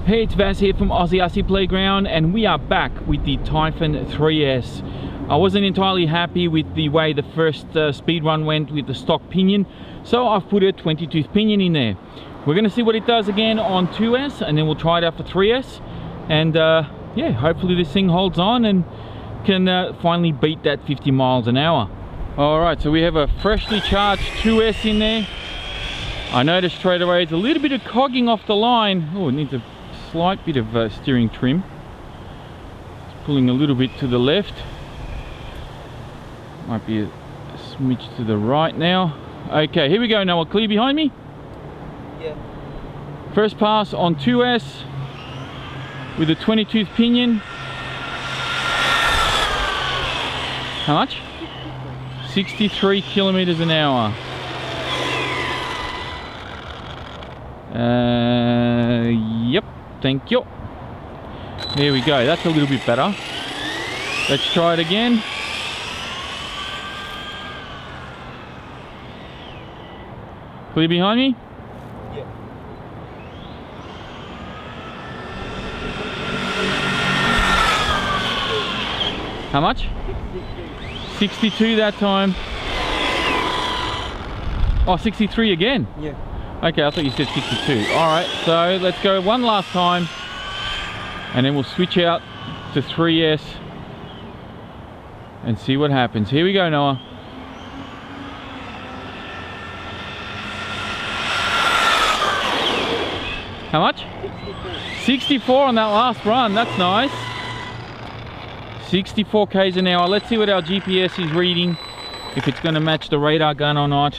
Hey, it's Vaz here from Aussie RC Playground, and we are back with the Typhon 3S. I wasn't entirely happy with the way the first speed run went with the stock pinion, so I've put a 20-tooth pinion in there. We're going to see what it does again on 2S, and then we'll try it out for 3S. And yeah, hopefully this thing holds on and can finally beat that 50 miles an hour. Alright, so we have a freshly charged 2S in there. I noticed straight away it's a little bit of cogging off the line. Oh, it needs a slight bit of steering trim. It's pulling a little bit to the left. Might be a smidge to the right now. Okay, here we go. Noah, clear behind me? Yeah. First pass on 2S with a 20-tooth pinion. How much? 63 kilometers an hour. Yep, thank you. There we go, that's a little bit better. Let's try it again. Clear behind me? Yeah. How much? 62 that time. Oh, 63 again? Yeah. Okay, I thought you said 62. Alright, so let's go one last time and then we'll switch out to 3S and see what happens. Here we go, Noah. How much? 64 on that last run. That's nice. 64 k's an hour. Let's see what our GPS is reading, if it's going to match the radar gun or not.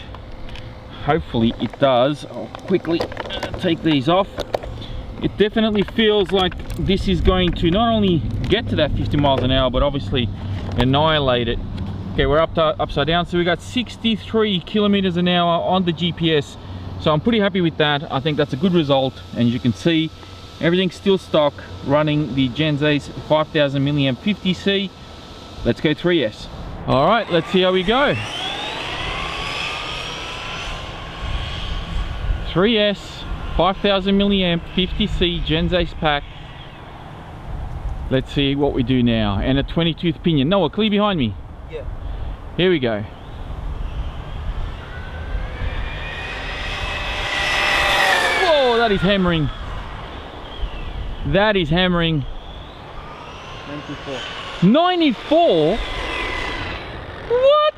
Hopefully it does. I'll quickly take these off. It definitely feels like this is going to not only get to that 50 miles an hour, but obviously annihilate it. Okay, we're upside down, so we got 63 kilometers an hour on the GPS. So I'm pretty happy with that. I think that's a good result, and you can see everything's still stock, running the Genzace 5000 milliamp 50C. Let's go 3S. All right, let's see how we go. 3S 5000 milliamp 50C Genzace pack. Let's see what we do now. And a 20-tooth pinion. Noah, clear behind me. Yeah. Here we go. Whoa, that is hammering. That is hammering. 94. 94? What?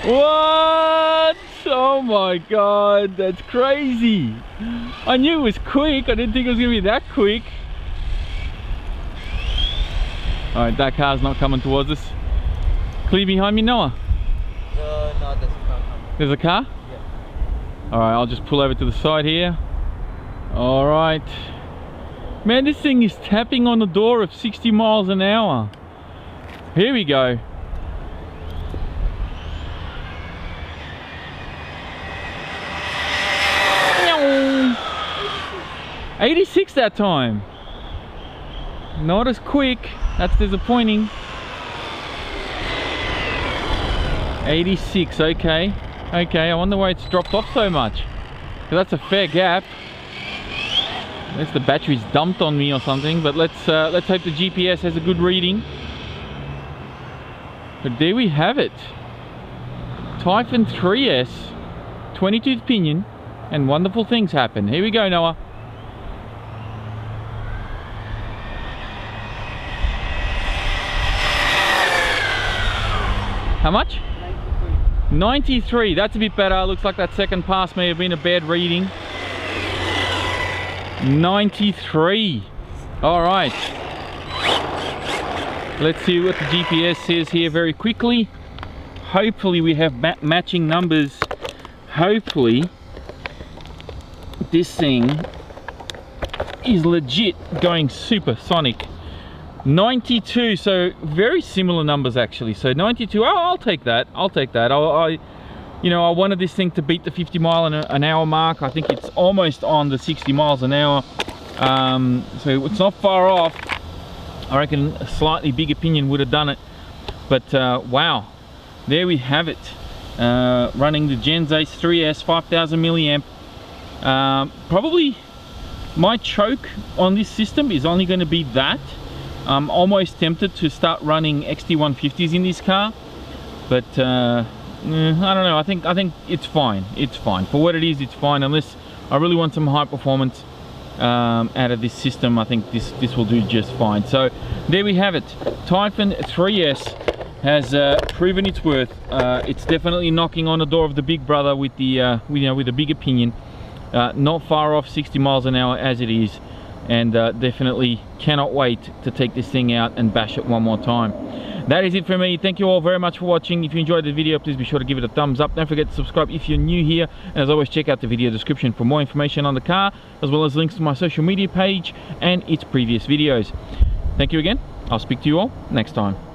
What? Oh my god, that's crazy. I knew it was quick. I didn't think it was gonna be that quick. Alright, that car's not coming towards us. Clear behind me, Noah. No, there's a car coming. There's a car? Yeah. Alright, I'll just pull over to the side here. Alright. Man, this thing is tapping on the door of 60 miles an hour. Here we go. 86 that time. Not as quick. That's disappointing. 86, okay. Okay, I wonder why it's dropped off so much. Because that's a fair gap. Unless the battery's dumped on me or something, but let's hope the GPS has a good reading. But there we have it. Typhon 3S, 20-tooth pinion, and wonderful things happen. Here we go, Noah. How much? 93. 93, that's a bit better. Looks like that second pass may have been a bad reading. 93. All right. Let's see what the GPS says here very quickly. Hopefully we have matching numbers. Hopefully this thing is legit going supersonic. 92, so very similar numbers actually. So 92, I'll take that. I'll take that. You know, I wanted this thing to beat the 50 mile an hour mark. I think it's almost on the 60 miles an hour. So it's not far off. I reckon a slightly bigger pinion would have done it. But wow, there we have it. Running the Genzace 3S 5000 milliamp Probably my choke on this system is only going to be that. I'm almost tempted to start running XT150s in this car, but I don't know. I think it's fine. It's fine for what it is. It's fine, unless I really want some high performance out of this system. I think this will do just fine. So there we have it. Typhon 3S has proven its worth. It's definitely knocking on the door of the big brother with the with a big opinion. Not far off 60 miles an hour as it is, and definitely cannot wait to take this thing out and bash it one more time. That is it for me. Thank you all very much for watching. If you enjoyed the video, please be sure to give it a thumbs up. Don't forget to subscribe if you're new here, and as always, check out the video description for more information on the car, as well as links to my social media page and its previous videos. Thank you again. I'll speak to you all next time.